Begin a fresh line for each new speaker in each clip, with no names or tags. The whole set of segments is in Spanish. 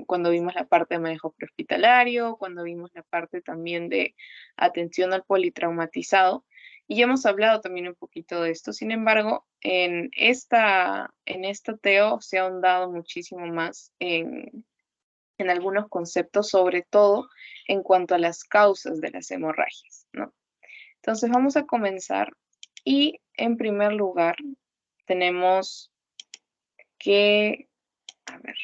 cuando vimos la parte de manejo prehospitalario, cuando vimos la parte también de atención al politraumatizado. Y ya hemos hablado también un poquito de esto. Sin embargo, en esta TEO se ha ahondado muchísimo más en algunos conceptos, sobre todo en cuanto a las causas de las hemorragias, ¿no? Entonces vamos a comenzar y en primer lugar tenemos que, a ver,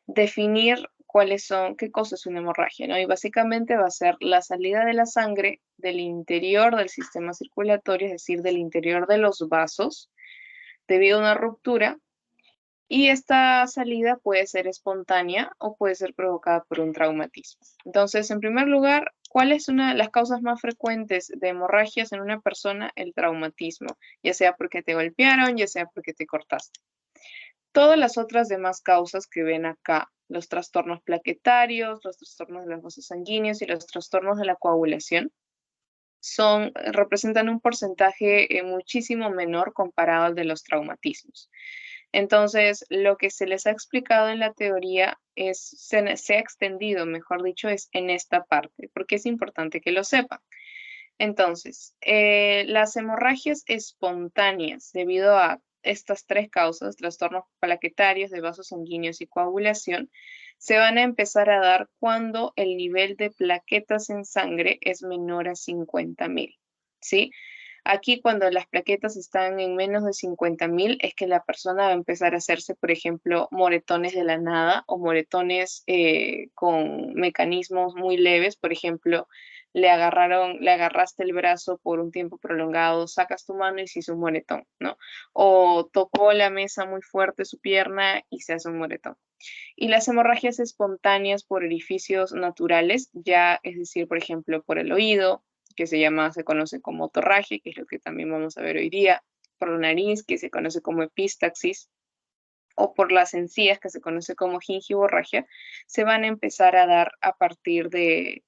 definir qué cosa es una hemorragia, ¿no? Y básicamente va a ser la salida de la sangre del interior del sistema circulatorio, es decir, del interior de los vasos, debido a una ruptura. Y esta salida puede ser espontánea o puede ser provocada por un traumatismo. Entonces, en primer lugar, ¿cuál es una de las causas más frecuentes de hemorragias en una persona? El traumatismo, ya sea porque te golpearon, ya sea porque te cortaste. Todas las otras demás causas que ven acá, los trastornos plaquetarios, los trastornos de los vasos sanguíneos y los trastornos de la coagulación, representan un porcentaje muchísimo menor comparado al de los traumatismos. Entonces, lo que se les ha explicado en la teoría se ha extendido, mejor dicho, es en esta parte, porque es importante que lo sepan. Entonces, las hemorragias espontáneas, debido a estas tres causas, trastornos plaquetarios, de vasos sanguíneos y coagulación, se van a empezar a dar cuando el nivel de plaquetas en sangre es menor a 50.000, ¿sí? Aquí cuando las plaquetas están en menos de 50.000 es que la persona va a empezar a hacerse, por ejemplo, moretones de la nada o moretones con mecanismos muy leves. Por ejemplo, le agarraste el brazo por un tiempo prolongado, sacas tu mano y se hizo un moretón, ¿no? O tocó la mesa muy fuerte su pierna y se hace un moretón. Y las hemorragias espontáneas por orificios naturales, ya es decir, por ejemplo, por el oído, que se conoce como otorragia, que es lo que también vamos a ver hoy día, por la nariz, que se conoce como epistaxis, o por las encías, que se conoce como gingivorragia, se van a empezar a dar a partir de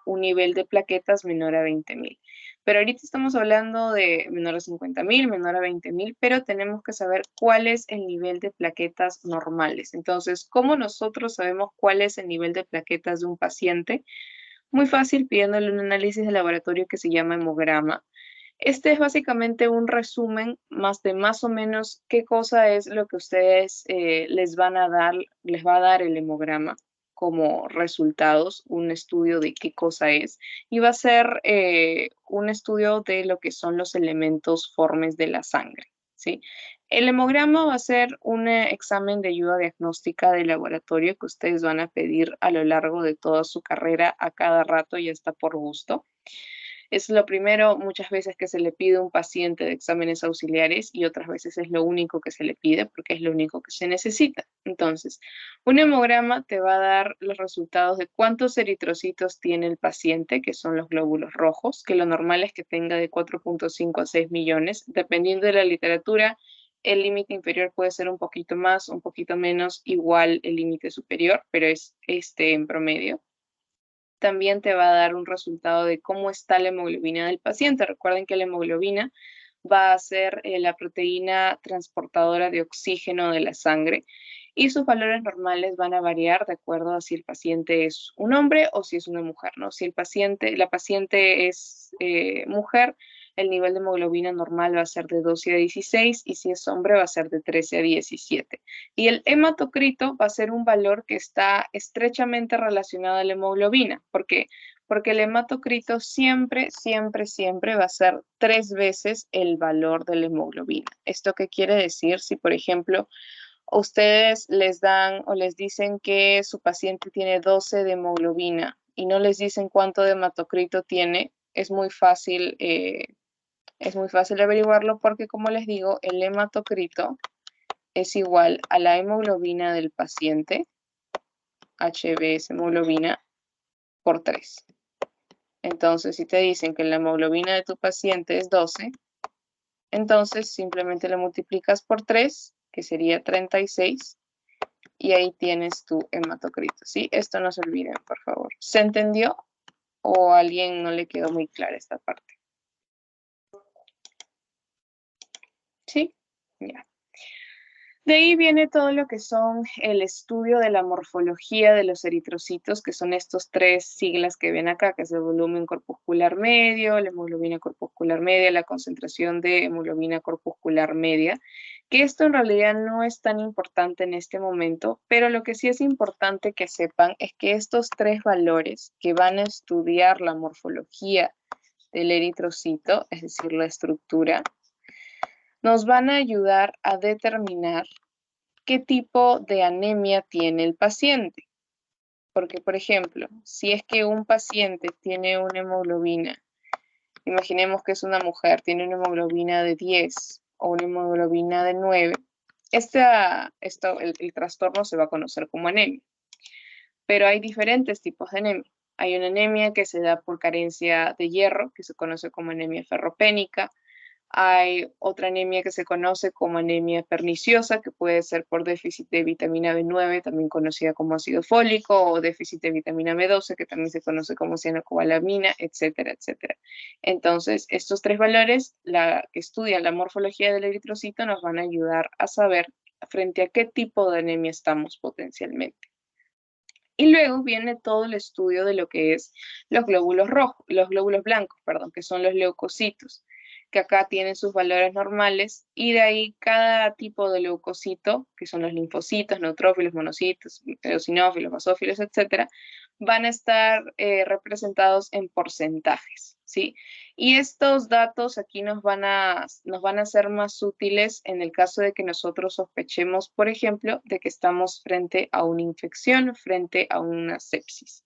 un nivel de plaquetas menor a 20.000. Pero ahorita estamos hablando de menor a 50.000, menor a 20.000, pero tenemos que saber cuál es el nivel de plaquetas normales. Entonces, ¿cómo nosotros sabemos cuál es el nivel de plaquetas de un paciente? Muy fácil, pidiéndole un análisis de laboratorio que se llama hemograma. Este es básicamente un resumen más o menos qué cosa es lo que ustedes les va a dar el hemograma como resultados, un estudio de qué cosa es, y va a ser un estudio de lo que son los elementos formes de la sangre, ¿sí? El hemograma va a ser un examen de ayuda diagnóstica de laboratorio que ustedes van a pedir a lo largo de toda su carrera a cada rato y hasta por gusto. Es lo primero muchas veces que se le pide a un paciente de exámenes auxiliares y otras veces es lo único que se le pide porque es lo único que se necesita. Entonces, un hemograma te va a dar los resultados de cuántos eritrocitos tiene el paciente, que son los glóbulos rojos, que lo normal es que tenga de 4.5 a 6 millones. Dependiendo de la literatura, el límite inferior puede ser un poquito más, un poquito menos, igual el límite superior, pero es en promedio. También te va a dar un resultado de cómo está la hemoglobina del paciente. Recuerden que la hemoglobina va a ser la proteína transportadora de oxígeno de la sangre y sus valores normales van a variar de acuerdo a si el paciente es un hombre o si es una mujer, ¿no? Si la paciente es mujer, el nivel de hemoglobina normal va a ser de 12 a 16 y si es hombre va a ser de 13 a 17. Y el hematocrito va a ser un valor que está estrechamente relacionado a la hemoglobina. ¿Por qué? Porque el hematocrito siempre, siempre, siempre va a ser 3 veces el valor de la hemoglobina. ¿Esto qué quiere decir? Si, por ejemplo, ustedes les dan o les dicen que su paciente tiene 12 de hemoglobina y no les dicen cuánto de hematocrito tiene, es muy fácil averiguarlo porque, como les digo, el hematocrito es igual a la hemoglobina del paciente, HB es hemoglobina, por 3. Entonces, si te dicen que la hemoglobina de tu paciente es 12, entonces simplemente lo multiplicas por 3, que sería 36, y ahí tienes tu hematocrito, ¿sí? Esto no se olviden, por favor. ¿Se entendió o a alguien no le quedó muy clara esta parte? ¿Sí? Ya. De ahí viene todo lo que son el estudio de la morfología de los eritrocitos, que son estos tres siglas que ven acá, que es el volumen corpuscular medio, la hemoglobina corpuscular media, la concentración de hemoglobina corpuscular media, que esto en realidad no es tan importante en este momento, pero lo que sí es importante que sepan es que estos tres valores que van a estudiar la morfología del eritrocito, es decir, la estructura, nos van a ayudar a determinar qué tipo de anemia tiene el paciente. Porque, por ejemplo, si es que un paciente tiene una hemoglobina, imaginemos que es una mujer, tiene una hemoglobina de 10 o una hemoglobina de 9, el trastorno se va a conocer como anemia. Pero hay diferentes tipos de anemia. Hay una anemia que se da por carencia de hierro, que se conoce como anemia ferropénica. Hay otra anemia que se conoce como anemia perniciosa, que puede ser por déficit de vitamina B9, también conocida como ácido fólico, o déficit de vitamina B12, que también se conoce como cianocobalamina, etcétera, etcétera. Entonces, estos tres valores que estudian la morfología del eritrocito nos van a ayudar a saber frente a qué tipo de anemia estamos potencialmente. Y luego viene todo el estudio de lo que es los glóbulos rojos, los glóbulos blancos, perdón, que son los leucocitos, que acá tienen sus valores normales y de ahí cada tipo de leucocito, que son los linfocitos, neutrófilos, monocitos, eosinófilos, basófilos, etcétera, van a estar representados en porcentajes, ¿sí? Y estos datos aquí nos van a ser más útiles en el caso de que nosotros sospechemos, por ejemplo, de que estamos frente a una infección, frente a una sepsis.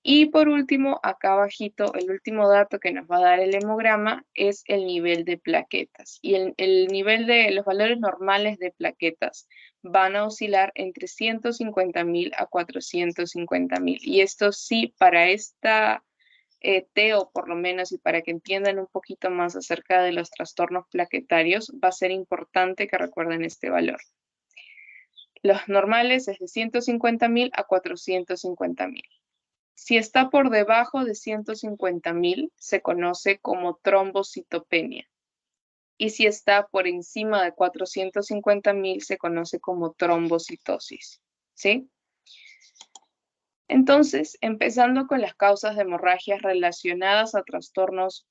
Y por último, acá abajito, el último dato que nos va a dar el hemograma es el nivel de plaquetas. Y el nivel de los valores normales de plaquetas van a oscilar entre 150.000 a 450.000. Y esto sí, para esta TEO por lo menos, y para que entiendan un poquito más acerca de los trastornos plaquetarios, va a ser importante que recuerden este valor. Los normales es de 150.000 a 450.000. Si está por debajo de 150.000, se conoce como trombocitopenia. Y si está por encima de 450.000, se conoce como trombocitosis. ¿Sí? Entonces, empezando con las causas de hemorragias relacionadas a trastornos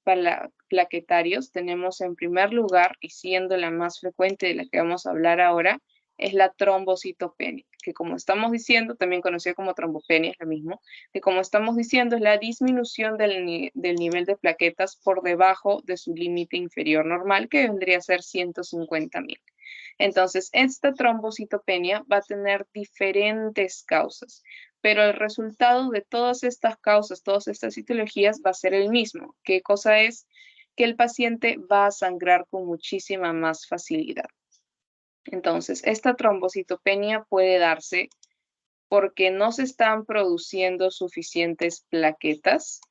plaquetarios, tenemos en primer lugar, y siendo la más frecuente de la que vamos a hablar ahora, es la trombocitopenia, que como estamos diciendo, también conocida como trombopenia, es lo mismo, que como estamos diciendo es la disminución del nivel de plaquetas por debajo de su límite inferior normal, que vendría a ser 150.000. Entonces, esta trombocitopenia va a tener diferentes causas, pero el resultado de todas estas causas, todas estas etiologías va a ser el mismo. ¿Qué cosa es? Que el paciente va a sangrar con muchísima más facilidad. Entonces, esta trombocitopenia puede darse porque no se están produciendo suficientes plaquetas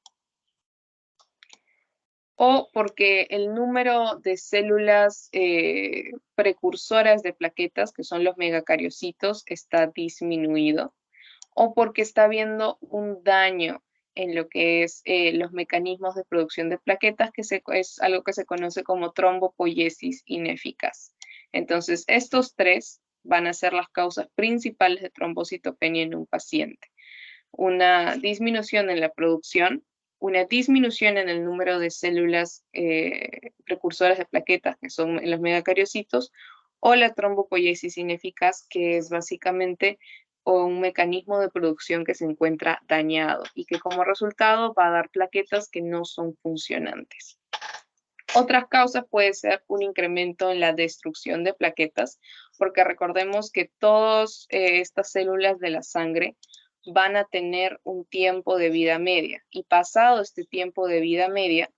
o porque el número de células precursoras de plaquetas, que son los megacariocitos, está disminuido, o porque está habiendo un daño en lo que es los mecanismos de producción de plaquetas, que es algo que se conoce como trombopoiesis ineficaz. Entonces, estos tres van a ser las causas principales de trombocitopenia en un paciente. Una disminución en la producción, una disminución en el número de células precursoras de plaquetas, que son los megacariocitos, o la trombopoiesis ineficaz, que es básicamente un mecanismo de producción que se encuentra dañado y que como resultado va a dar plaquetas que no son funcionantes. Otras causas puede ser un incremento en la destrucción de plaquetas, porque recordemos que todas estas células de la sangre van a tener un tiempo de vida media y pasado este tiempo de vida media,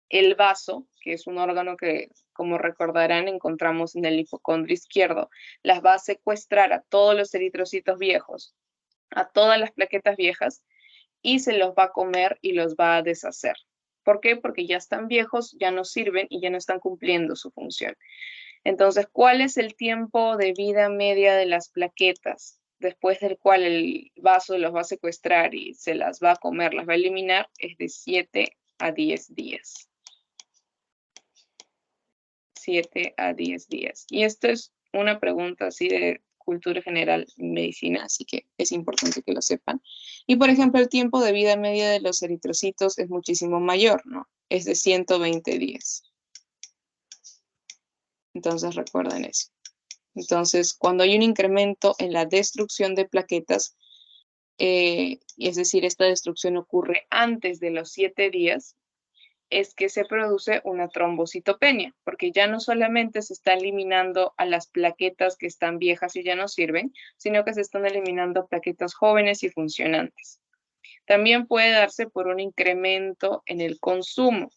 el vaso, que es un órgano que, como recordarán, encontramos en el hipocondrio izquierdo, las va a secuestrar a todos los eritrocitos viejos, a todas las plaquetas viejas, y se los va a comer y los va a deshacer. ¿Por qué? Porque ya están viejos, ya no sirven y ya no están cumpliendo su función. Entonces, ¿cuál es el tiempo de vida media de las plaquetas? Después del cual el vaso los va a secuestrar y se las va a comer, las va a eliminar, es de 7 a 10 días. 7 a 10 días. Y esto es una pregunta así de cultura general en medicina, así que es importante que lo sepan. Y por ejemplo, el tiempo de vida media de los eritrocitos es muchísimo mayor, ¿no? Es de 120 días. Entonces recuerden eso. Entonces, cuando hay un incremento en la destrucción de plaquetas, y es decir, esta destrucción ocurre antes de los 7 días, es que se produce una trombocitopenia, porque ya no solamente se está eliminando a las plaquetas que están viejas y ya no sirven, sino que se están eliminando plaquetas jóvenes y funcionantes. También puede darse por un incremento en el consumo.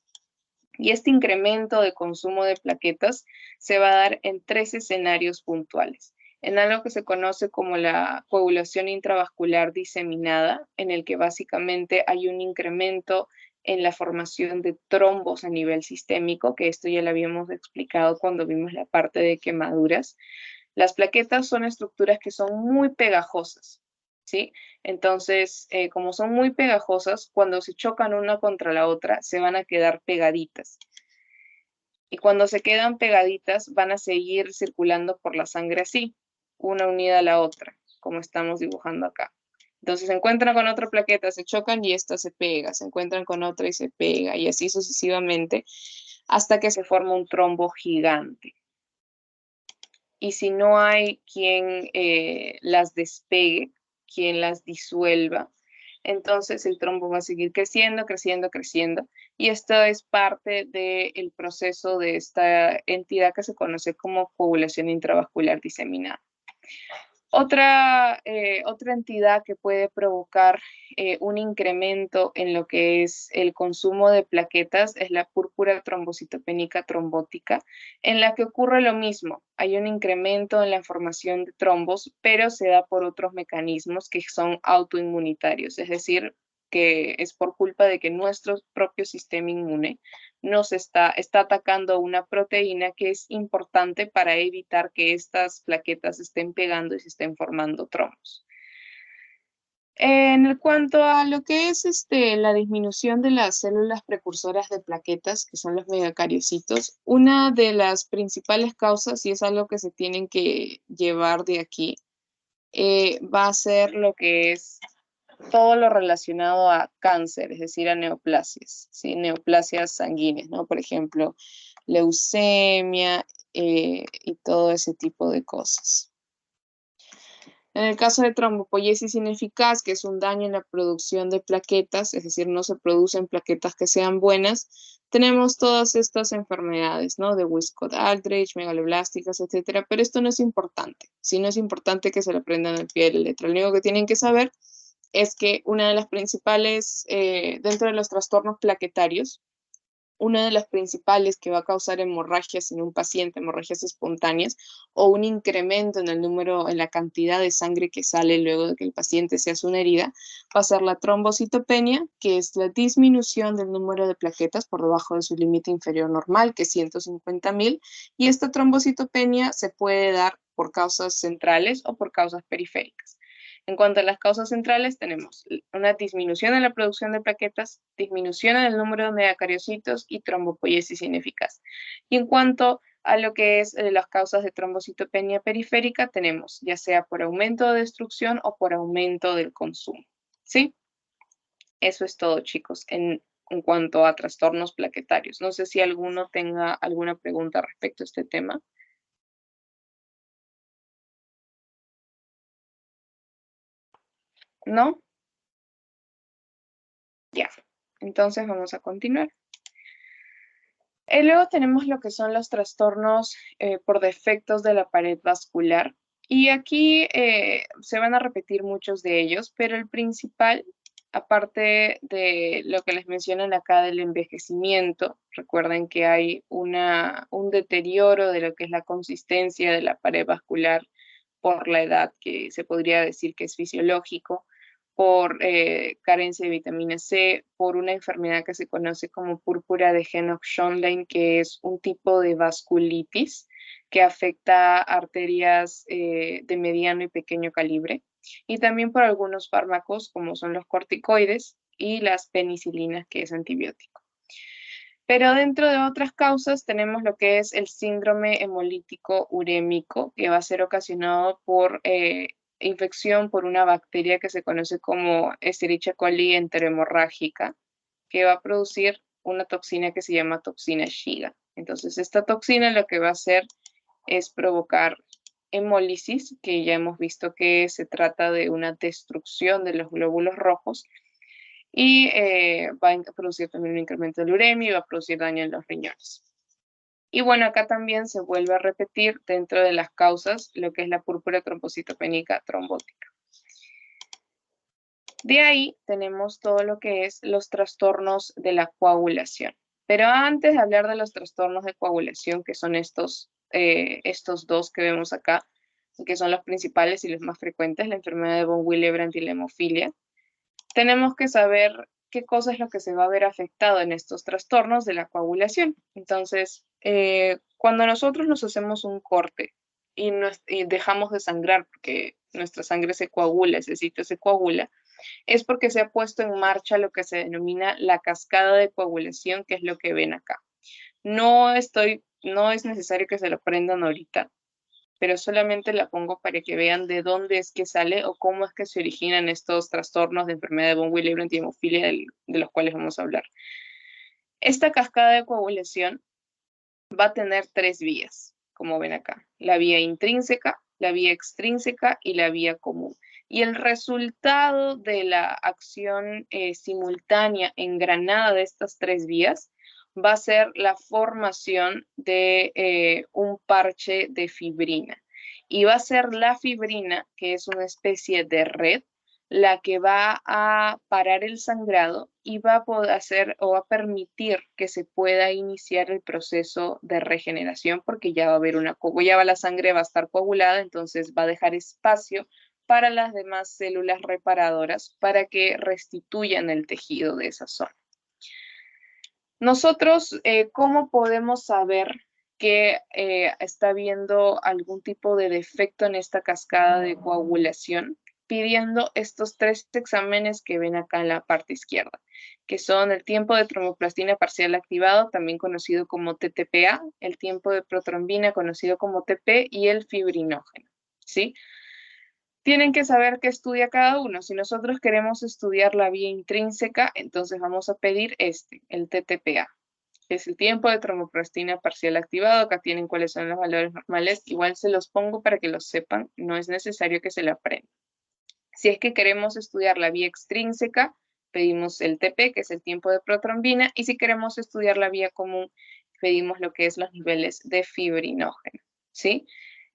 Y este incremento de consumo de plaquetas se va a dar en 3 escenarios puntuales. En algo que se conoce como la coagulación intravascular diseminada, en el que básicamente hay un incremento en la formación de trombos a nivel sistémico, que esto ya lo habíamos explicado cuando vimos la parte de quemaduras. Las plaquetas son estructuras que son muy pegajosas, ¿sí? Entonces, como son muy pegajosas, cuando se chocan una contra la otra, se van a quedar pegaditas. Y cuando se quedan pegaditas, van a seguir circulando por la sangre así, una unida a la otra, como estamos dibujando acá. Entonces se encuentran con otra plaqueta, se chocan y esta se pega, se encuentran con otra y se pega, y así sucesivamente, hasta que se forma un trombo gigante. Y si no hay quien las despegue, quien las disuelva, entonces el trombo va a seguir creciendo, creciendo, creciendo. Y esto es parte del proceso de esta entidad que se conoce como coagulación intravascular diseminada. Otra entidad que puede provocar un incremento en lo que es el consumo de plaquetas es la púrpura trombocitopénica trombótica, en la que ocurre lo mismo. Hay un incremento en la formación de trombos, pero se da por otros mecanismos que son autoinmunitarios, es decir, que es por culpa de que nuestro propio sistema inmune nos está atacando una proteína que es importante para evitar que estas plaquetas estén pegando y se estén formando trombos. En cuanto a lo que es la disminución de las células precursoras de plaquetas, que son los megacariocitos, una de las principales causas, y es algo que se tienen que llevar de aquí, va a ser lo que es todo lo relacionado a cáncer, es decir, a neoplasias, ¿sí? Neoplasias sanguíneas, ¿no? Por ejemplo, leucemia y todo ese tipo de cosas. En el caso de trombopoiesis ineficaz, que es un daño en la producción de plaquetas, es decir, no se producen plaquetas que sean buenas, tenemos todas estas enfermedades, ¿no? De Wiskott-Aldrich, megaloblásticas, etcétera, pero esto no es importante. Sí, no es importante que se lo aprendan al pie de la letra. Lo único que tienen que saber es que una de las principales, dentro de los trastornos plaquetarios, una de las principales que va a causar hemorragias en un paciente, hemorragias espontáneas, o un incremento en el número, en la cantidad de sangre que sale luego de que el paciente se hace una herida, va a ser la trombocitopenia, que es la disminución del número de plaquetas por debajo de su límite inferior normal, que es 150.000, y esta trombocitopenia se puede dar por causas centrales o por causas periféricas. En cuanto a las causas centrales, tenemos una disminución en la producción de plaquetas, disminución en el número de megacariocitos y trombopoiesis ineficaz. Y en cuanto a lo que es las causas de trombocitopenia periférica, tenemos ya sea por aumento de destrucción o por aumento del consumo. ¿Sí? Eso es todo, chicos, en cuanto a trastornos plaquetarios. No sé si alguno tenga alguna pregunta respecto a este tema. ¿No? Ya. Entonces vamos a continuar. Luego tenemos lo que son los trastornos por defectos de la pared vascular. Y aquí se van a repetir muchos de ellos, pero el principal, aparte de lo que les mencionan acá del envejecimiento, recuerden que hay un deterioro de lo que es la consistencia de la pared vascular por la edad, que se podría decir que es fisiológico, por carencia de vitamina C, por una enfermedad que se conoce como púrpura de Henoch-Schönlein, que es un tipo de vasculitis que afecta arterias de mediano y pequeño calibre, y también por algunos fármacos como son los corticoides y las penicilinas, que es antibiótico. Pero dentro de otras causas tenemos lo que es el síndrome hemolítico urémico, que va a ser ocasionado por infección por una bacteria que se conoce como Escherichia coli enterohemorrágica, que va a producir una toxina que se llama toxina Shiga. Entonces, esta toxina lo que va a hacer es provocar hemólisis, que ya hemos visto que se trata de una destrucción de los glóbulos rojos, y va a producir también un incremento de la uremia y va a producir daño en los riñones. Y bueno, acá también se vuelve a repetir dentro de las causas lo que es la púrpura trombocitopénica trombótica. De ahí tenemos todo lo que es los trastornos de la coagulación. Pero antes de hablar de los trastornos de coagulación, que son estos dos que vemos acá, que son los principales y los más frecuentes, la enfermedad de von Willebrand y la hemofilia, tenemos que saber qué cosa es lo que se va a ver afectado en estos trastornos de la coagulación. Entonces, cuando nosotros nos hacemos un corte y dejamos de sangrar porque nuestra sangre se coagula, ese sitio se coagula, es porque se ha puesto en marcha lo que se denomina la cascada de coagulación, que es lo que ven acá. No es necesario que se lo aprendan ahorita, pero solamente la pongo para que vean de dónde es que sale o cómo es que se originan estos trastornos de enfermedad de von Willebrand y hemofilia de los cuales vamos a hablar. Esta cascada de coagulación va a tener 3 vías, como ven acá. La vía intrínseca, la vía extrínseca y la vía común. Y el resultado de la acción simultánea engranada de estas 3 vías va a ser la formación de un parche de fibrina. Y va a ser la fibrina, que es una especie de red, la que va a parar el sangrado y va a poder hacer o va a permitir que se pueda iniciar el proceso de regeneración, porque ya va a haber la sangre va a estar coagulada, entonces va a dejar espacio para las demás células reparadoras para que restituyan el tejido de esa zona. Nosotros, ¿cómo podemos saber que está habiendo algún tipo de defecto en esta cascada de coagulación? Pidiendo estos 3 exámenes que ven acá en la parte izquierda, que son el tiempo de tromboplastina parcial activado, también conocido como TTPA, el tiempo de protrombina, conocido como TP, y el fibrinógeno, ¿sí? Tienen que saber qué estudia cada uno. Si nosotros queremos estudiar la vía intrínseca, entonces vamos a pedir el TTPA, que es el tiempo de tromboplastina parcial activado. Acá tienen cuáles son los valores normales. Igual se los pongo para que los sepan, no es necesario que se lo aprendan. Si es que queremos estudiar la vía extrínseca, pedimos el TP, que es el tiempo de protrombina, y si queremos estudiar la vía común, pedimos lo que es los niveles de fibrinógeno, ¿sí?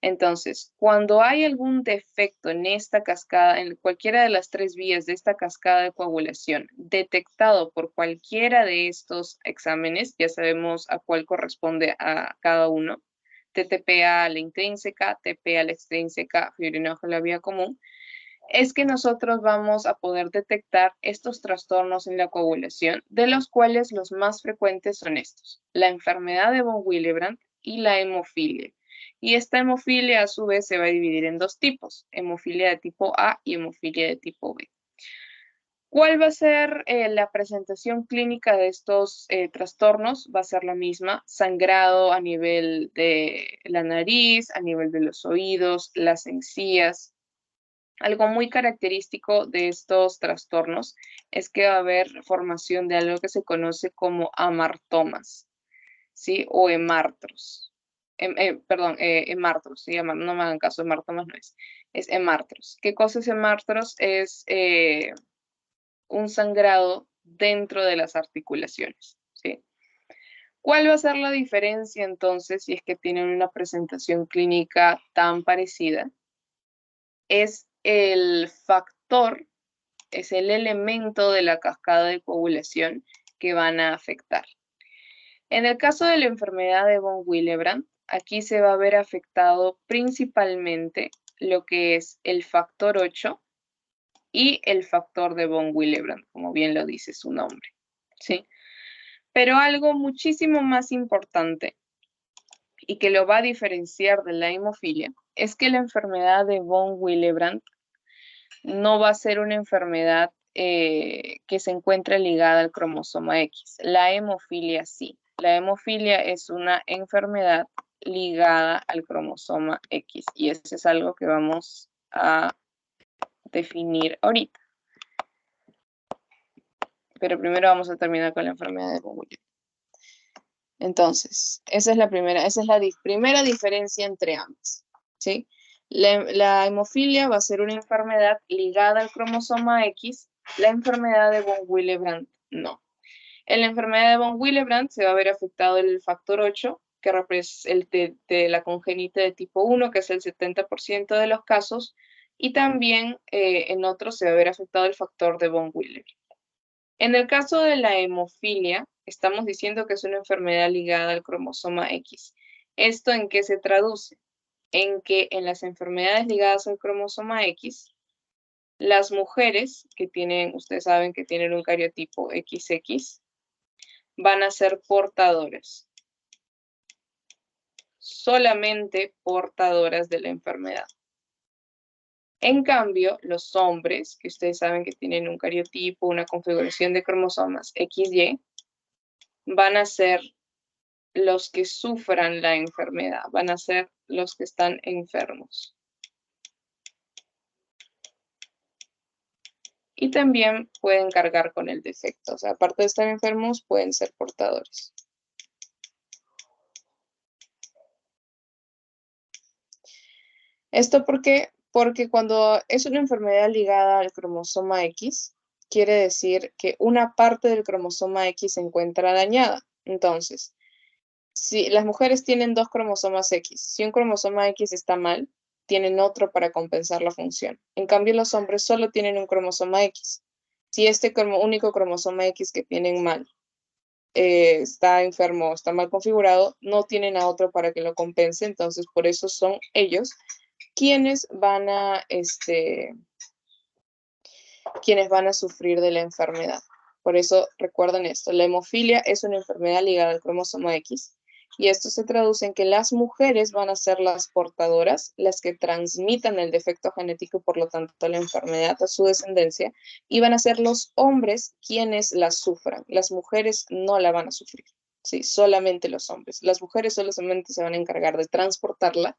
Entonces, cuando hay algún defecto en esta cascada, en cualquiera de las 3 vías de esta cascada de coagulación, detectado por cualquiera de estos exámenes, ya sabemos a cuál corresponde a cada uno, TTPA a la intrínseca, TP a la extrínseca, fibrinógeno a la vía común, es que nosotros vamos a poder detectar estos trastornos en la coagulación, de los cuales los más frecuentes son estos: la enfermedad de von Willebrand y la hemofilia. Y esta hemofilia a su vez se va a dividir en 2 tipos, hemofilia de tipo A y hemofilia de tipo B. ¿Cuál va a ser la presentación clínica de estos trastornos? Va a ser la misma: sangrado a nivel de la nariz, a nivel de los oídos, las encías. Algo muy característico de estos trastornos es que va a haber formación de algo que se conoce como amartomas, ¿sí? O hemartros. Hemartros, ¿sí? No me hagan caso, hemartomas no es hemartros. ¿Qué cosa es hemartros? Es un sangrado dentro de las articulaciones, ¿sí? ¿Cuál va a ser la diferencia entonces si es que tienen una presentación clínica tan parecida? Es el factor, es el elemento de la cascada de coagulación que van a afectar. En el caso de la enfermedad de von Willebrand, aquí se va a ver afectado principalmente lo que es el factor 8 y el factor de von Willebrand, como bien lo dice su nombre, ¿sí? Pero algo muchísimo más importante y que lo va a diferenciar de la hemofilia es que la enfermedad de von Willebrand no va a ser una enfermedad que se encuentre ligada al cromosoma X. La hemofilia sí. La hemofilia es una enfermedad ligada al cromosoma X y eso es algo que vamos a definir ahorita. Pero primero vamos a terminar con la enfermedad de von Willebrand. Entonces, esa es la primera diferencia entre ambas, ¿sí? La hemofilia va a ser una enfermedad ligada al cromosoma X, la enfermedad de von Willebrand no. En la enfermedad de von Willebrand se va a ver afectado el factor 8, que representa de la congénita de tipo 1, que es el 70% de los casos, y también en otros se va a ver afectado el factor de von Willebrand. En el caso de la hemofilia, estamos diciendo que es una enfermedad ligada al cromosoma X. ¿Esto en qué se traduce? En que en las enfermedades ligadas al cromosoma X, las mujeres que tienen, ustedes saben que tienen un cariotipo XX, van a ser portadoras. Solamente portadoras de la enfermedad. En cambio, los hombres, que ustedes saben que tienen un cariotipo, una configuración de cromosomas XY, van a ser los que sufran la enfermedad, van a ser los que están enfermos. Y también pueden cargar con el defecto, o sea, aparte de estar enfermos, pueden ser portadores. ¿Esto por qué? Porque cuando es una enfermedad ligada al cromosoma X, quiere decir que una parte del cromosoma X se encuentra dañada. Entonces, si las mujeres tienen dos cromosomas X, si un cromosoma X está mal, tienen otro para compensar la función. En cambio, los hombres solo tienen un cromosoma X. Si este único cromosoma X que tienen mal está enfermo, está mal configurado, no tienen a otro para que lo compense, entonces por eso son ellos quienes van a sufrir de la enfermedad. Por eso recuerden esto, la hemofilia es una enfermedad ligada al cromosoma X y esto se traduce en que las mujeres van a ser las portadoras, las que transmitan el defecto genético, por lo tanto la enfermedad a su descendencia, y van a ser los hombres quienes la sufran. Las mujeres no la van a sufrir, ¿sí? Solamente los hombres. Las mujeres solamente se van a encargar de transportarla,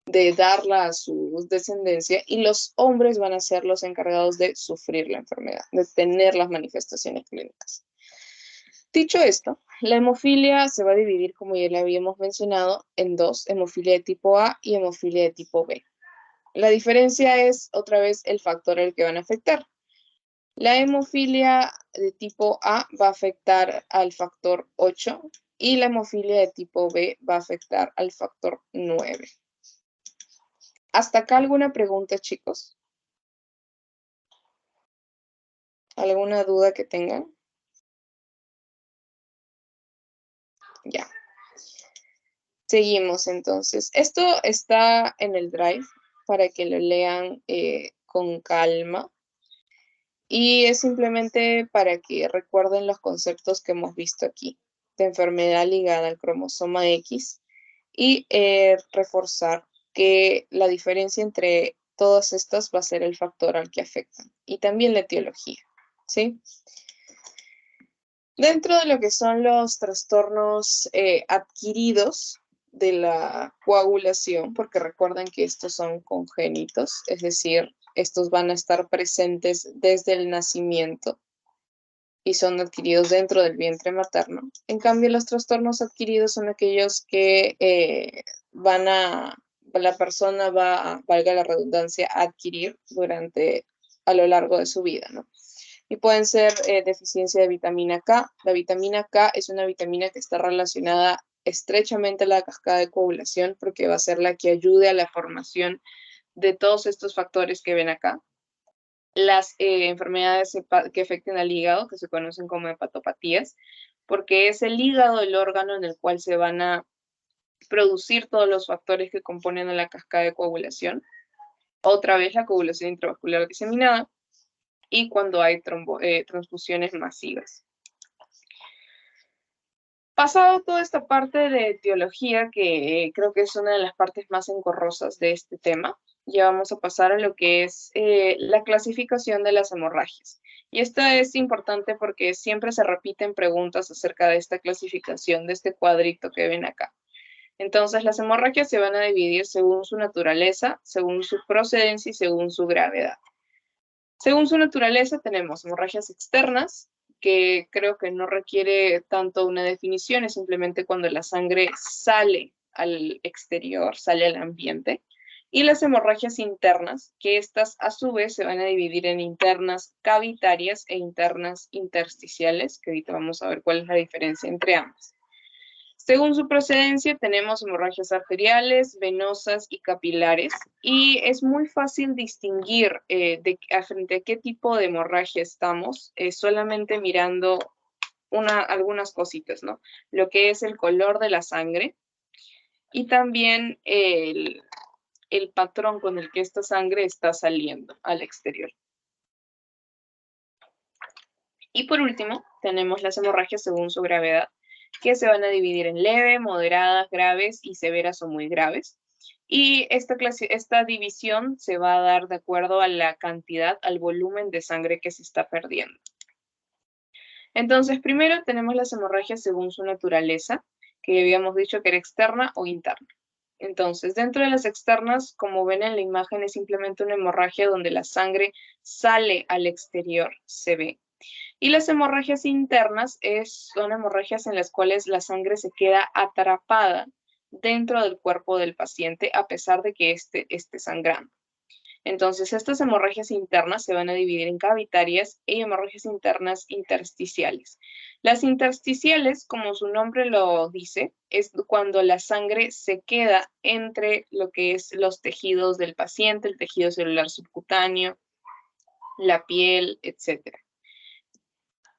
de darla a su descendencia, y los hombres van a ser los encargados de sufrir la enfermedad, de tener las manifestaciones clínicas. Dicho esto, la hemofilia se va a dividir, como ya le habíamos mencionado, en dos: hemofilia de tipo A y hemofilia de tipo B. La diferencia es, otra vez, el factor al que van a afectar. La hemofilia de tipo A va a afectar al factor 8 y la hemofilia de tipo B va a afectar al factor 9. ¿Hasta acá alguna pregunta, chicos? ¿Alguna duda que tengan? Ya. Seguimos entonces. Esto está en el Drive para que lo lean con calma. Y es simplemente para que recuerden los conceptos que hemos visto aquí, de enfermedad ligada al cromosoma X, y reforzar que la diferencia entre todas estas va a ser el factor al que afectan, y también la etiología, ¿sí? Dentro de lo que son los trastornos adquiridos de la coagulación, porque recuerden que estos son congénitos, es decir, estos van a estar presentes desde el nacimiento y son adquiridos dentro del vientre materno. En cambio, los trastornos adquiridos son aquellos que la persona va a, valga la redundancia, a adquirir a lo largo de su vida, ¿no? Y pueden ser deficiencia de vitamina K. La vitamina K es una vitamina que está relacionada estrechamente a la cascada de coagulación, porque va a ser la que ayude a la formación de todos estos factores que ven acá. Las enfermedades que afecten al hígado, que se conocen como hepatopatías, porque es el hígado el órgano en el cual se van a producir todos los factores que componen a la cascada de coagulación. Otra vez la coagulación intravascular diseminada, y cuando hay transfusiones masivas. Pasado toda esta parte de etiología, que creo que es una de las partes más engorrosas de este tema, ya vamos a pasar a lo que es la clasificación de las hemorragias. Y esta es importante porque siempre se repiten preguntas acerca de esta clasificación, de este cuadrito que ven acá. Entonces, las hemorragias se van a dividir según su naturaleza, según su procedencia y según su gravedad. Según su naturaleza tenemos hemorragias externas, que creo que no requiere tanto una definición, es simplemente cuando la sangre sale al exterior, sale al ambiente. Y las hemorragias internas, que estas a su vez se van a dividir en internas cavitarias e internas intersticiales, que ahorita vamos a ver cuál es la diferencia entre ambas. Según su procedencia, tenemos hemorragias arteriales, venosas y capilares, y es muy fácil distinguir frente a qué tipo de hemorragia estamos, solamente mirando algunas cositas, ¿no? Lo que es el color de la sangre y también el patrón con el que esta sangre está saliendo al exterior. Y por último, tenemos las hemorragias según su gravedad, que se van a dividir en leve, moderadas, graves y severas o muy graves. Y esta división se va a dar de acuerdo a la cantidad, al volumen de sangre que se está perdiendo. Entonces, primero tenemos las hemorragias según su naturaleza, que habíamos dicho que era externa o interna. Entonces, dentro de las externas, como ven en la imagen, es simplemente una hemorragia donde la sangre sale al exterior, se ve. Y las hemorragias internas son hemorragias en las cuales la sangre se queda atrapada dentro del cuerpo del paciente a pesar de que éste esté sangrando. Entonces, estas hemorragias internas se van a dividir en cavitarias y hemorragias internas intersticiales. Las intersticiales, como su nombre lo dice, es cuando la sangre se queda entre lo que es los tejidos del paciente, el tejido celular subcutáneo, la piel, etc.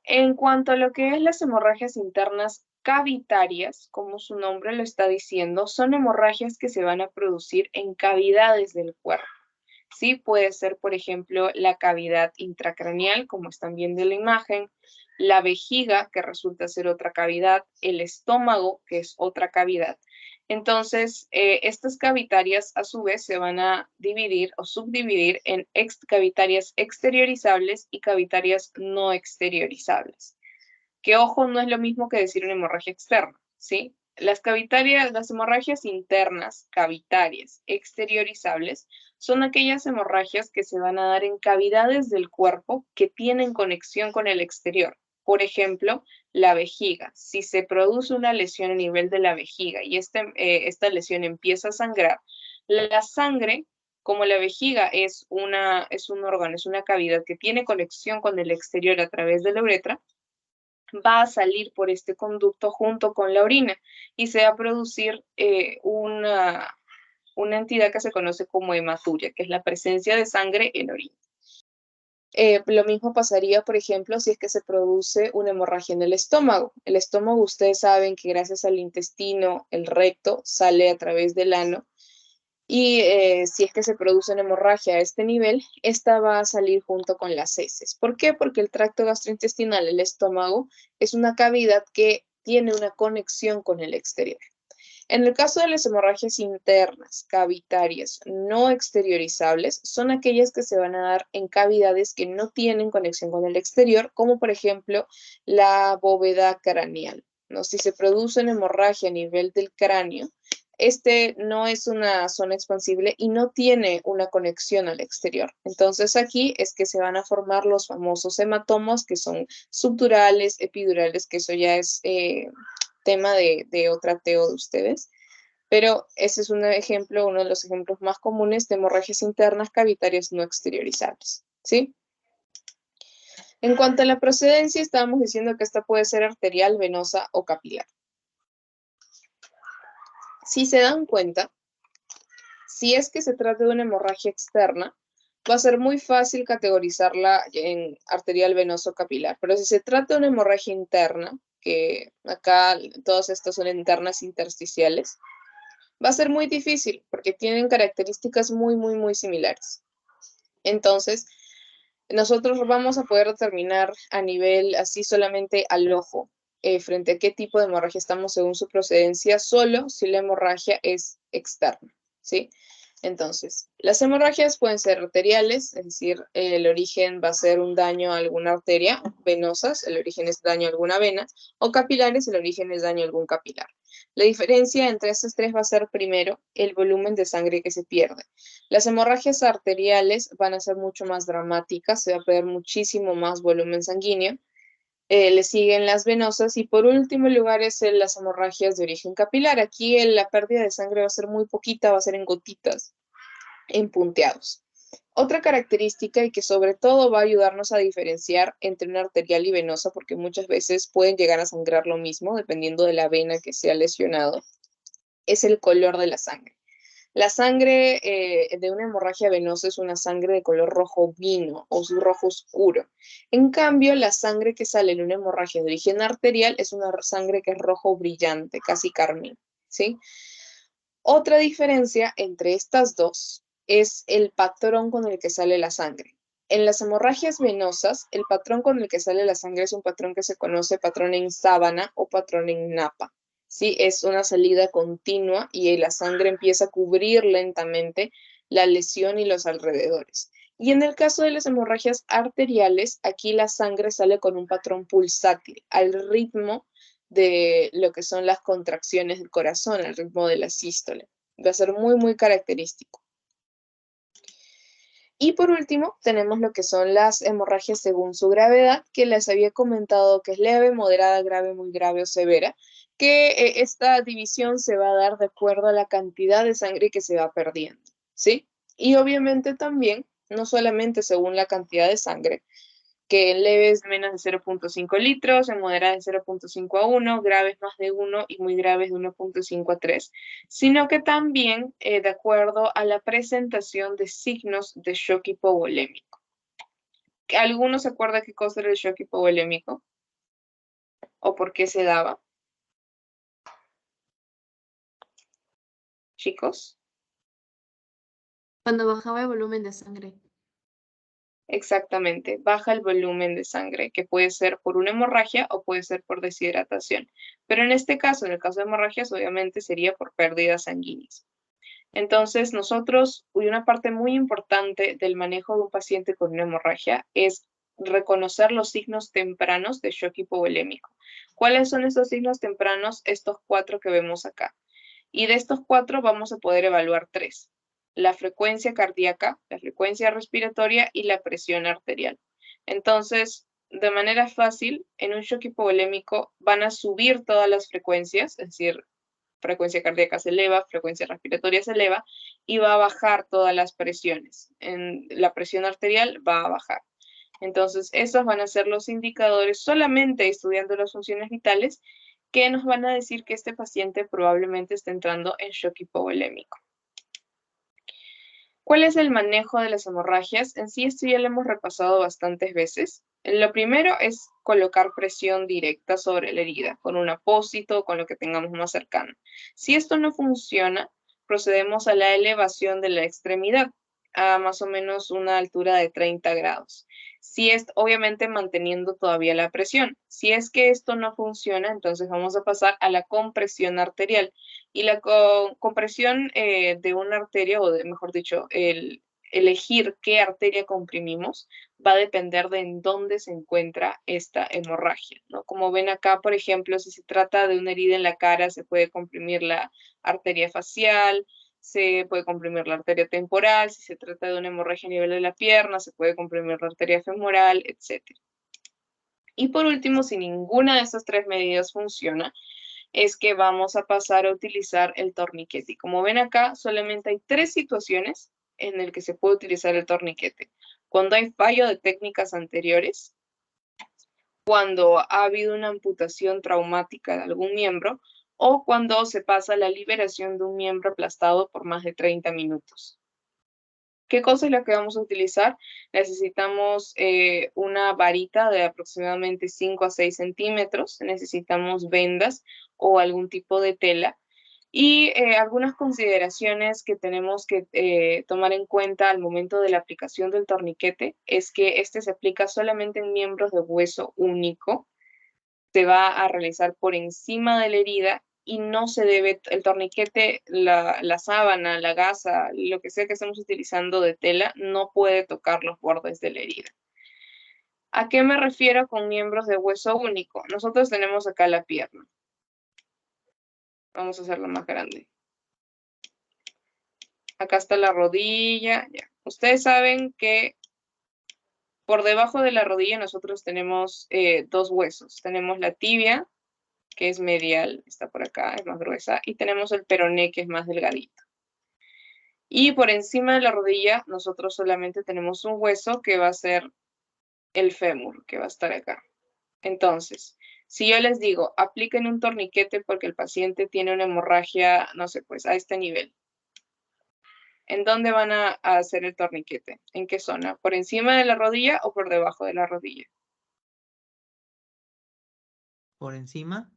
En cuanto a lo que es las hemorragias internas cavitarias, como su nombre lo está diciendo, son hemorragias que se van a producir en cavidades del cuerpo. Sí, puede ser, por ejemplo, la cavidad intracraneal, como están viendo en la imagen, la vejiga, que resulta ser otra cavidad, el estómago, que es otra cavidad. Entonces, estas cavitarias a su vez se van a dividir o subdividir en cavitarias exteriorizables y cavitarias no exteriorizables. Que ojo, no es lo mismo que decir una hemorragia externa, ¿sí? Las hemorragias internas, cavitarias, exteriorizables, son aquellas hemorragias que se van a dar en cavidades del cuerpo que tienen conexión con el exterior. Por ejemplo, la vejiga. Si se produce una lesión a nivel de la vejiga y esta lesión empieza a sangrar, la sangre, como la vejiga es un órgano, es una cavidad que tiene conexión con el exterior a través de la uretra, va a salir por este conducto junto con la orina y se va a producir una entidad que se conoce como hematuria, que es la presencia de sangre en orina. Lo mismo pasaría, por ejemplo, si es que se produce una hemorragia en el estómago. El estómago, ustedes saben que gracias al intestino, el recto sale a través del ano. Y si es que se produce una hemorragia a este nivel, esta va a salir junto con las heces. ¿Por qué? Porque el tracto gastrointestinal, el estómago, es una cavidad que tiene una conexión con el exterior. En el caso de las hemorragias internas, cavitarias, no exteriorizables, son aquellas que se van a dar en cavidades que no tienen conexión con el exterior, como por ejemplo la bóveda craneal, ¿no? Si se produce una hemorragia a nivel del cráneo, este no es una zona expansible y no tiene una conexión al exterior. Entonces aquí es que se van a formar los famosos hematomas que son subdurales, epidurales, que eso ya es tema de otra teo de ustedes. Pero ese es un ejemplo, uno de los ejemplos más comunes de hemorragias internas cavitarias no exteriorizables, ¿sí? En cuanto a la procedencia, estábamos diciendo que esta puede ser arterial, venosa o capilar. Si se dan cuenta, si es que se trata de una hemorragia externa, va a ser muy fácil categorizarla en arterial, venoso o capilar. Pero si se trata de una hemorragia interna, que acá todas estas son internas intersticiales, va a ser muy difícil porque tienen características muy similares. Entonces, nosotros vamos a poder determinar a nivel así solamente al ojo frente a qué tipo de hemorragia estamos según su procedencia, solo si la hemorragia es externa, ¿sí? Entonces, las hemorragias pueden ser arteriales, es decir, el origen va a ser un daño a alguna arteria, venosas, el origen es daño a alguna vena, o capilares, el origen es daño a algún capilar. La diferencia entre estos tres va a ser, primero, el volumen de sangre que se pierde. Las hemorragias arteriales van a ser mucho más dramáticas, se va a perder muchísimo más volumen sanguíneo. Le siguen las venosas y por último lugar es las hemorragias de origen capilar. Aquí la pérdida de sangre va a ser muy poquita, va a ser en gotitas, en punteados. Otra característica y que sobre todo va a ayudarnos a diferenciar entre una arterial y venosa, porque muchas veces pueden llegar a sangrar lo mismo dependiendo de la vena que sea lesionado, es el color de la sangre. La sangre de una hemorragia venosa es una sangre de color rojo vino o rojo oscuro. En cambio, la sangre que sale en una hemorragia de origen arterial es una sangre que es rojo brillante, casi carmín, ¿sí? Otra diferencia entre estas dos es el patrón con el que sale la sangre. En las hemorragias venosas, el patrón con el que sale la sangre es un patrón que se conoce patrón en sábana o patrón en napa. ¿Sí? Es una salida continua y la sangre empieza a cubrir lentamente la lesión y los alrededores. Y en el caso de las hemorragias arteriales, aquí la sangre sale con un patrón pulsátil, al ritmo de lo que son las contracciones del corazón, al ritmo de la sístole. Va a ser muy, muy característico. Y por último, tenemos lo que son las hemorragias según su gravedad, que les había comentado que es leve, moderada, grave, muy grave o severa, que esta división se va a dar de acuerdo a la cantidad de sangre que se va perdiendo, ¿sí? Y obviamente también, no solamente según la cantidad de sangre, que en leves menos de 0.5 litros, en moderadas de 0.5 a 1, graves más de 1 y muy graves de 1.5 a 3, sino que también de acuerdo a la presentación de signos de shock hipovolémico. ¿Alguno se acuerda qué cosa era el shock hipovolémico? ¿O por qué se daba? Chicos.
Cuando bajaba el volumen de sangre.
Exactamente, baja el volumen de sangre, que puede ser por una hemorragia o puede ser por deshidratación. Pero en este caso, en el caso de hemorragias, obviamente sería por pérdidas sanguíneas. Entonces, nosotros, una parte muy importante del manejo de un paciente con una hemorragia es reconocer los signos tempranos de shock hipovolémico. ¿Cuáles son estos signos tempranos? Estos 4 que vemos acá. Y de estos 4 vamos a poder evaluar 3. La frecuencia cardíaca, la frecuencia respiratoria y la presión arterial. Entonces, de manera fácil, en un shock hipovolémico van a subir todas las frecuencias, es decir, frecuencia cardíaca se eleva, frecuencia respiratoria se eleva y va a bajar todas las presiones. La presión arterial va a bajar. Entonces, esos van a ser los indicadores solamente estudiando las funciones vitales que nos van a decir que este paciente probablemente esté entrando en shock hipovolémico. ¿Cuál es el manejo de las hemorragias? En sí, esto ya lo hemos repasado bastantes veces. Lo primero es colocar presión directa sobre la herida, con un apósito o con lo que tengamos más cercano. Si esto no funciona, procedemos a la elevación de la extremidad a más o menos una altura de 30 grados. Si es, obviamente manteniendo todavía la presión. Si es que esto no funciona, entonces vamos a pasar a la compresión arterial. Y la compresión de una arteria, o mejor dicho, el elegir qué arteria comprimimos, va a depender de en dónde se encuentra esta hemorragia, ¿no? Como ven acá, por ejemplo, si se trata de una herida en la cara, se puede comprimir la arteria facial, se puede comprimir la arteria temporal, si se trata de una hemorragia a nivel de la pierna, se puede comprimir la arteria femoral, etc. Y por último, si ninguna de estas 3 medidas funciona, es que vamos a pasar a utilizar el torniquete. Y como ven acá, solamente hay 3 situaciones en las que se puede utilizar el torniquete. Cuando hay fallo de técnicas anteriores, cuando ha habido una amputación traumática de algún miembro o cuando se pasa la liberación de un miembro aplastado por más de 30 minutos. ¿Qué cosa es lo que vamos a utilizar? Necesitamos una varita de aproximadamente 5 a 6 centímetros, necesitamos vendas o algún tipo de tela y algunas consideraciones que tenemos que tomar en cuenta al momento de la aplicación del torniquete es que este se aplica solamente en miembros de hueso único, se va a realizar por encima de la herida y no se debe, el torniquete, la sábana, la gasa, lo que sea que estemos utilizando de tela, no puede tocar los bordes de la herida. ¿A qué me refiero con miembros de hueso único? Nosotros tenemos acá la pierna. Vamos a hacerlo más grande. Acá está la rodilla. Ya. Ustedes saben que por debajo de la rodilla nosotros tenemos dos huesos. Tenemos la tibia, que es medial, está por acá, es más gruesa, y tenemos el peroné, que es más delgadito. Y por encima de la rodilla nosotros solamente tenemos un hueso que va a ser el fémur, que va a estar acá. Entonces, si yo les digo, apliquen un torniquete porque el paciente tiene una hemorragia, no sé, pues a este nivel. ¿En dónde van a hacer el torniquete? ¿En qué zona? ¿Por encima de la rodilla o por debajo de la rodilla?
¿Por encima?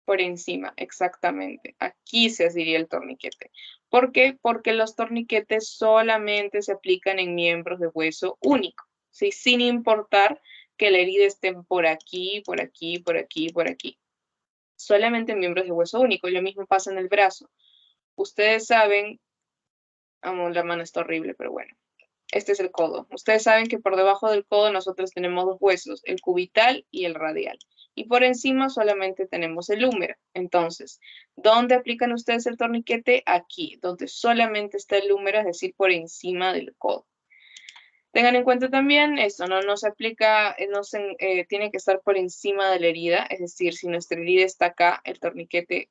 Por encima, exactamente. Aquí se hacía el torniquete. ¿Por qué? Porque los torniquetes solamente se aplican en miembros de hueso único, ¿sí? Sin importar que la herida esté por aquí, por aquí, por aquí, por aquí. Solamente en miembros de hueso único. Y lo mismo pasa en el brazo. Ustedes saben, la mano está horrible, pero bueno. Este es el codo. Ustedes saben que por debajo del codo nosotros tenemos dos huesos, el cubital y el radial. Y por encima solamente tenemos el húmero. Entonces, ¿dónde aplican ustedes el torniquete? Aquí, donde solamente está el húmero, es decir, por encima del codo. Tengan en cuenta también esto, no se aplica, tiene que estar por encima de la herida, es decir, si nuestra herida está acá, el torniquete,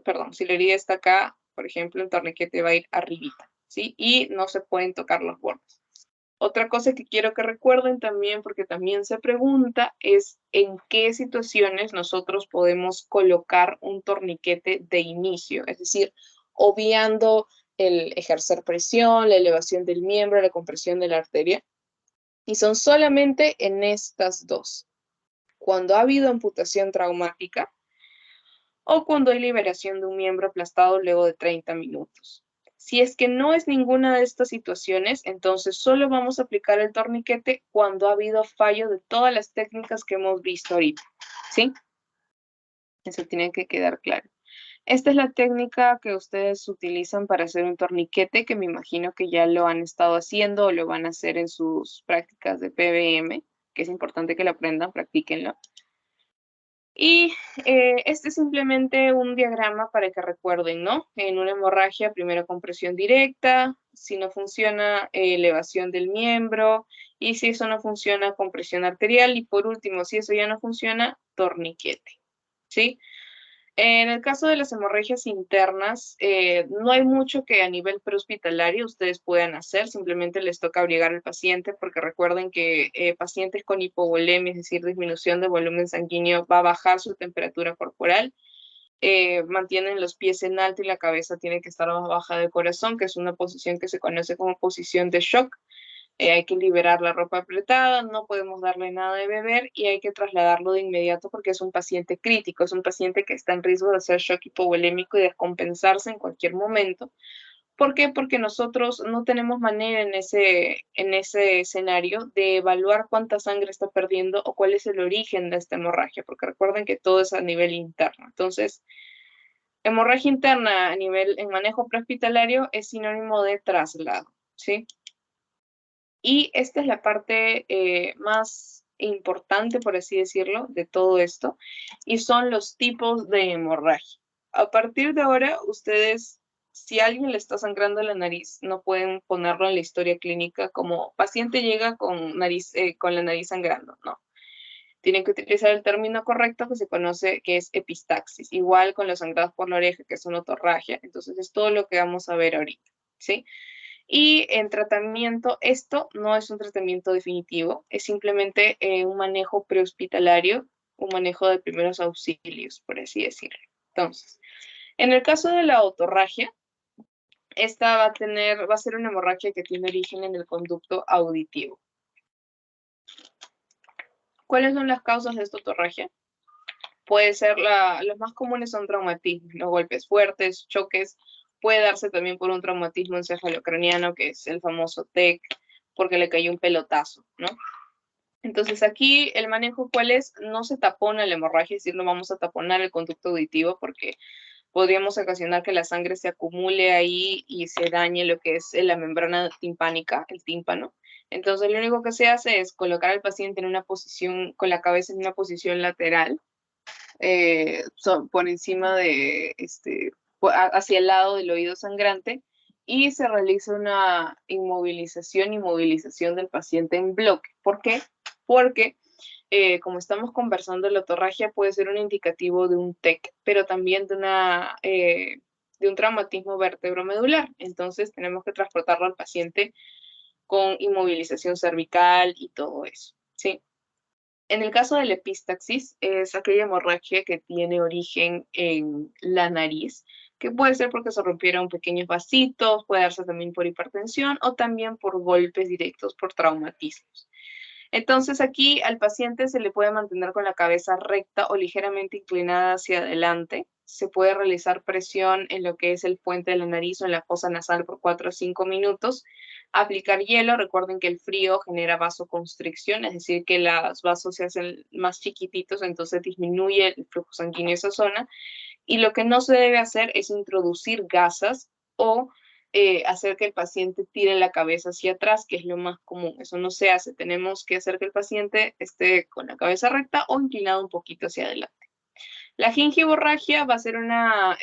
perdón, si la herida está acá, por ejemplo, el torniquete va a ir arribita, ¿sí? Y no se pueden tocar los bordes. Otra cosa que quiero que recuerden también, porque también se pregunta, es en qué situaciones nosotros podemos colocar un torniquete de inicio, es decir, obviando el ejercer presión, la elevación del miembro, la compresión de la arteria, y son solamente en estas dos. Cuando ha habido amputación traumática o cuando hay liberación de un miembro aplastado luego de 30 minutos. Si es que no es ninguna de estas situaciones, entonces solo vamos a aplicar el torniquete cuando ha habido fallo de todas las técnicas que hemos visto ahorita, ¿sí? Eso tiene que quedar claro. Esta es la técnica que ustedes utilizan para hacer un torniquete, que me imagino que ya lo han estado haciendo o lo van a hacer en sus prácticas de PBM, que es importante que lo aprendan, practíquenlo. Y este es simplemente un diagrama para que recuerden, ¿no? En una hemorragia, primero compresión directa, si no funciona, elevación del miembro, y si eso no funciona, compresión arterial, y por último, si eso ya no funciona, torniquete, ¿sí? En el caso de las hemorragias internas, no hay mucho que a nivel prehospitalario ustedes puedan hacer, simplemente les toca obligar al paciente, porque recuerden que pacientes con hipovolemia, es decir, disminución de volumen sanguíneo, va a bajar su temperatura corporal, mantienen los pies en alto y la cabeza tiene que estar más baja del corazón, que es una posición que se conoce como posición de shock. Hay que liberar la ropa apretada, no podemos darle nada de beber y hay que trasladarlo de inmediato porque es un paciente crítico, es un paciente que está en riesgo de hacer shock hipovolémico y descompensarse en cualquier momento. ¿Por qué? Porque nosotros no tenemos manera en ese escenario de evaluar cuánta sangre está perdiendo o cuál es el origen de esta hemorragia, porque recuerden que todo es a nivel interno. Entonces, hemorragia interna en manejo prehospitalario es sinónimo de traslado, ¿sí? Y esta es la parte más importante, por así decirlo, de todo esto, y son los tipos de hemorragia. A partir de ahora, ustedes, si a alguien le está sangrando la nariz, no pueden ponerlo en la historia clínica como paciente llega con la nariz sangrando, no. Tienen que utilizar el término correcto que se conoce que es epistaxis, igual con los sangrados por la oreja, que es una otorragia. Entonces, es todo lo que vamos a ver ahorita, ¿sí? Y en tratamiento, esto no es un tratamiento definitivo, es simplemente un manejo prehospitalario, un manejo de primeros auxilios, por así decirlo. Entonces, en el caso de la otorragia, esta va a ser una hemorragia que tiene origen en el conducto auditivo. ¿Cuáles son las causas de esta otorragia? Puede ser, los más comunes son traumatismos, los golpes fuertes, choques. Puede darse también por un traumatismo encefalocraniano, que es el famoso TEC, porque le cayó un pelotazo, ¿no? Entonces aquí el manejo, ¿cuál es? No se tapona la hemorragia, es decir, no vamos a taponar el conducto auditivo porque podríamos ocasionar que la sangre se acumule ahí y se dañe lo que es la membrana timpánica, el tímpano. Entonces lo único que se hace es colocar al paciente en una posición, con la cabeza en una posición lateral, por encima de, hacia el lado del oído sangrante, y se realiza una inmovilización y movilización del paciente en bloque. ¿Por qué? Porque como estamos conversando, la otorragia puede ser un indicativo de un TEC, pero también de un traumatismo vértebromedular. Entonces tenemos que transportarlo al paciente con inmovilización cervical y todo eso, ¿sí? En el caso del epistaxis, es aquella hemorragia que tiene origen en la nariz, que puede ser porque se rompieron pequeños vasitos, puede darse también por hipertensión o también por golpes directos, por traumatismos. Entonces aquí al paciente se le puede mantener con la cabeza recta o ligeramente inclinada hacia adelante. Se puede realizar presión en lo que es el puente de la nariz o en la fosa nasal por 4 o 5 minutos. Aplicar hielo, recuerden que el frío genera vasoconstricción, es decir, que los vasos se hacen más chiquititos, entonces disminuye el flujo sanguíneo en esa zona. Y lo que no se debe hacer es introducir gasas o hacer que el paciente tire la cabeza hacia atrás, que es lo más común. Eso no se hace. Tenemos que hacer que el paciente esté con la cabeza recta o inclinado un poquito hacia adelante. La gingivorragia va a ser una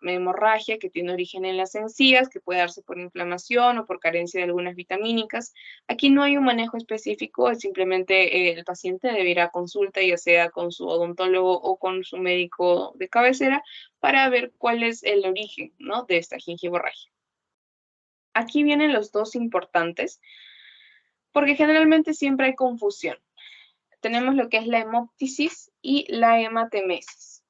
hemorragia que tiene origen en las encías, que puede darse por inflamación o por carencia de algunas vitamínicas. Aquí no hay un manejo específico, es simplemente el paciente debe ir a consulta, ya sea con su odontólogo o con su médico de cabecera, para ver cuál es el origen, ¿no?, de esta gingivorragia. Aquí vienen los dos importantes, porque generalmente siempre hay confusión. Tenemos lo que es la hemoptisis y la hematemesis.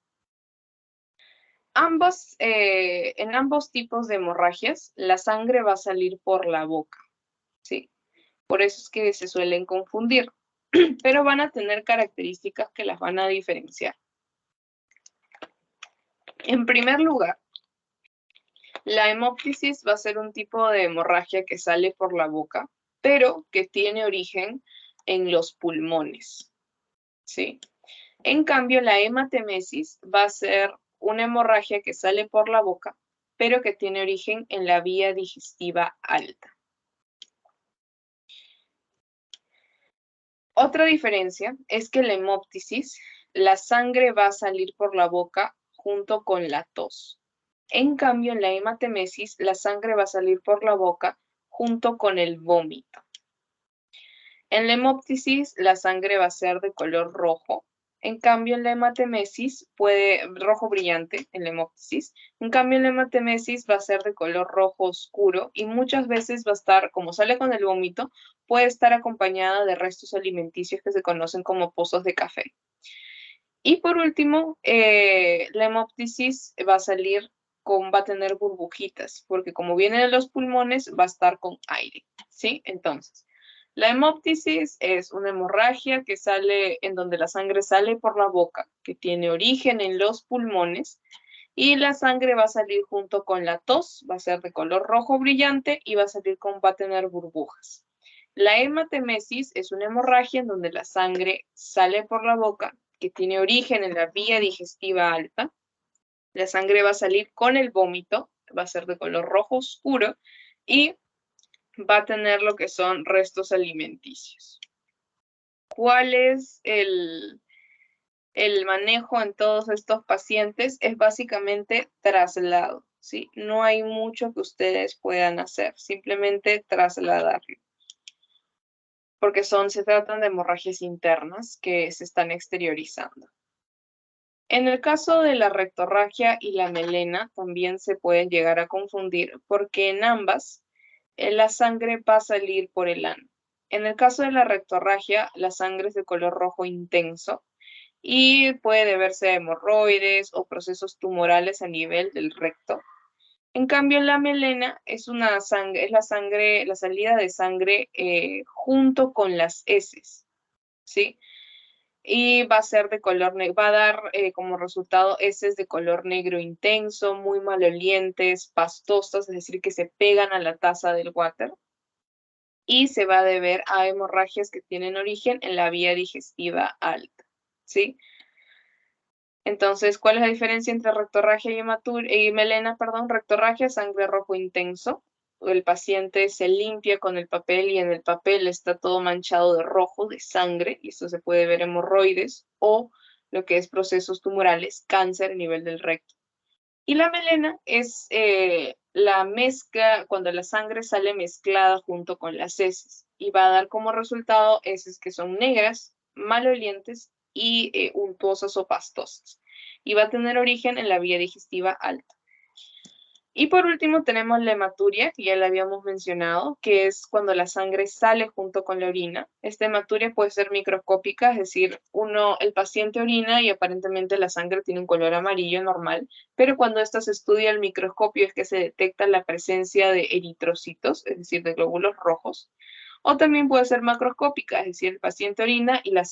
En ambos tipos de hemorragias, la sangre va a salir por la boca, ¿sí? Por eso es que se suelen confundir, pero van a tener características que las van a diferenciar. En primer lugar, la hemoptisis va a ser un tipo de hemorragia que sale por la boca, pero que tiene origen en los pulmones, ¿sí? En cambio, la hematemesis va a ser una hemorragia que sale por la boca, pero que tiene origen en la vía digestiva alta. Otra diferencia es que la hemoptisis, la sangre va a salir por la boca junto con la tos. En cambio, en la hematemesis, la sangre va a salir por la boca junto con el vómito. En la hemoptisis, la sangre va a ser de color rojo. En cambio, en la hematemesis rojo brillante en la hemoptisis. En cambio, en la hematemesis va a ser de color rojo oscuro y muchas veces va a estar, como sale con el vómito, puede estar acompañada de restos alimenticios que se conocen como pozos de café. Y por último, la hemoptisis va a tener burbujitas, porque como viene de los pulmones, va a estar con aire, ¿sí? Entonces, la hemoptisis es una hemorragia que sale en donde la sangre sale por la boca, que tiene origen en los pulmones, y la sangre va a salir junto con la tos, va a ser de color rojo brillante y va a tener burbujas. La hematemesis es una hemorragia en donde la sangre sale por la boca, que tiene origen en la vía digestiva alta. La sangre va a salir con el vómito, va a ser de color rojo oscuro y va a tener lo que son restos alimenticios. ¿Cuál es el manejo en todos estos pacientes? Es básicamente traslado, ¿sí? No hay mucho que ustedes puedan hacer, simplemente trasladarlo, porque se tratan de hemorragias internas que se están exteriorizando. En el caso de la rectorragia y la melena también se pueden llegar a confundir porque en ambas la sangre va a salir por el ano. En el caso de la rectorragia, la sangre es de color rojo intenso y puede deberse a hemorroides o procesos tumorales a nivel del recto. En cambio, la melena es la salida de sangre junto con las heces, ¿sí? Y va a ser de color negro, va a dar como resultado heces de color negro intenso, muy malolientes, pastosas, es decir, que se pegan a la taza del water. y se va a deber a hemorragias que tienen origen en la vía digestiva alta, ¿sí? Entonces, ¿cuál es la diferencia entre rectorragia y melena? Perdón, rectorragia, sangre rojo intenso. El paciente se limpia con el papel y en el papel está todo manchado de rojo, de sangre, y esto se puede ver hemorroides o lo que es procesos tumorales, cáncer a nivel del recto. Y la melena es la mezcla, cuando la sangre sale mezclada junto con las heces y va a dar como resultado heces que son negras, malolientes y untuosas o pastosas. Y va a tener origen en la vía digestiva alta. Y por último tenemos la hematuria, que ya la habíamos mencionado, que es cuando la sangre sale junto con la orina. Esta hematuria puede ser microscópica, es decir, el paciente orina y aparentemente la sangre tiene un color amarillo normal, pero cuando esta se estudia al microscopio es que se detecta la presencia de eritrocitos, es decir, de glóbulos rojos. O también puede ser macroscópica, es decir, el paciente orina y la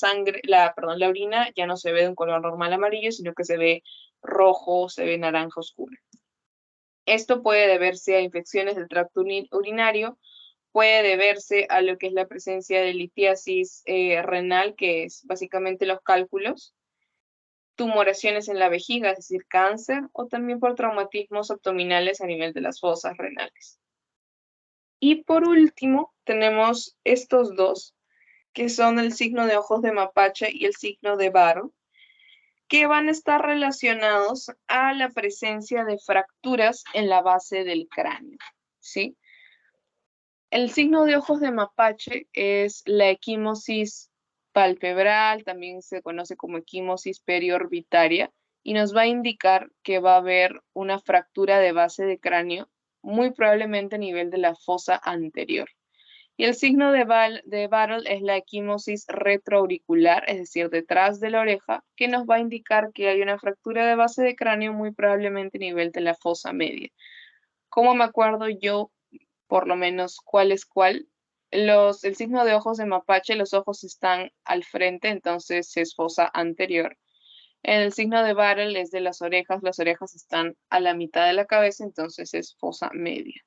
orina ya no se ve de un color normal amarillo, sino que se ve rojo, se ve naranja oscuro. Esto puede deberse a infecciones del tracto urinario, puede deberse a lo que es la presencia de litiasis renal, que es básicamente los cálculos, tumoraciones en la vejiga, es decir, cáncer, o también por traumatismos abdominales a nivel de las fosas renales. Y por último, tenemos estos dos, que son el signo de ojos de mapache y el signo de Barrow, que van a estar relacionados a la presencia de fracturas en la base del cráneo, ¿sí? El signo de ojos de mapache es la equimosis palpebral, también se conoce como equimosis periorbitaria, y nos va a indicar que va a haber una fractura de base de cráneo, muy probablemente a nivel de la fosa anterior. Y el signo de Battle es la equimosis retroauricular, es decir, detrás de la oreja, que nos va a indicar que hay una fractura de base de cráneo muy probablemente a nivel de la fosa media. ¿Cómo me acuerdo yo, por lo menos, cuál es cuál? El signo de ojos de mapache, los ojos están al frente, entonces es fosa anterior. El signo de Battle es de las orejas están a la mitad de la cabeza, entonces es fosa media.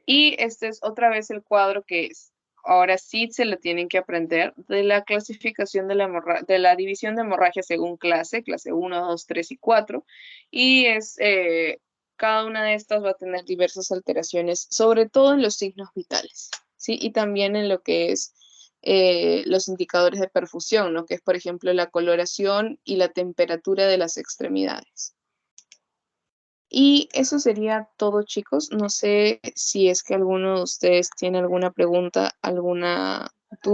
Y este es otra vez el cuadro que es, ahora sí se lo tienen que aprender, de la clasificación de la división de hemorragia según clase 1, 2, 3 y 4. Y cada una de estas va a tener diversas alteraciones, sobre todo en los signos vitales, ¿sí? Y también en lo que es los indicadores de perfusión, ¿no? Que es, por ejemplo, la coloración y la temperatura de las extremidades. Y eso sería todo, chicos. No sé si es que alguno de ustedes tiene alguna pregunta, alguna duda.